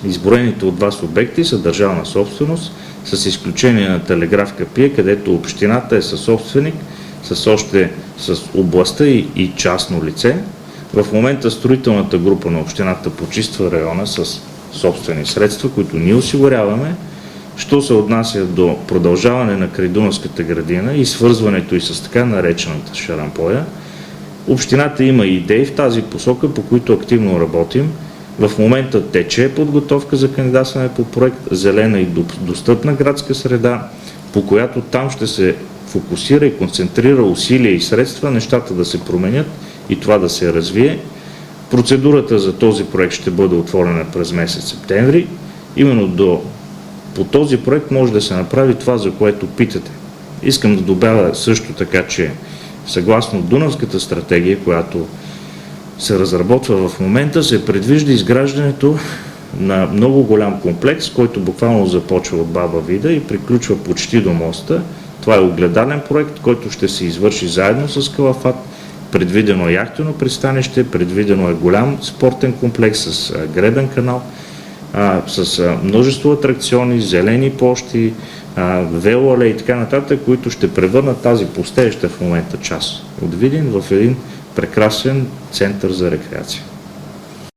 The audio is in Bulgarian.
изброените от вас обекти са държавна собственост, с изключение на Телеграф Капие, където общината е съсобственик с областта и частно лице. В момента строителната група на общината почиства района с собствени средства, които ние осигуряваме. Що се отнася до продължаване на Крайдунавската градина и свързването и с така наречената Шарампоя, общината има идеи в тази посока, по които активно работим. В момента тече подготовка за кандидатстване по проект зелена и достъпна градска среда, по която там ще се фокусира и концентрира усилия и средства, нещата да се променят и това да се развие. Процедурата за този проект ще бъде отворена през месец септември. Именно по този проект може да се направи това, за което питате. Искам да добавя също така, че съгласно Дунавската стратегия, която се разработва в момента, се предвижда изграждането на много голям комплекс, който буквално започва от Баба Вида и приключва почти до моста. Това е огледален проект, който ще се извърши заедно с Калафат. Предвидено е яхтено пристанище, предвидено е голям спортен комплекс с гребен канал, с множество атракциони, зелени площи, велоалеи и така нататък, които ще превърнат тази пустееща в момента част от Видин в един прекрасен център за рекреация.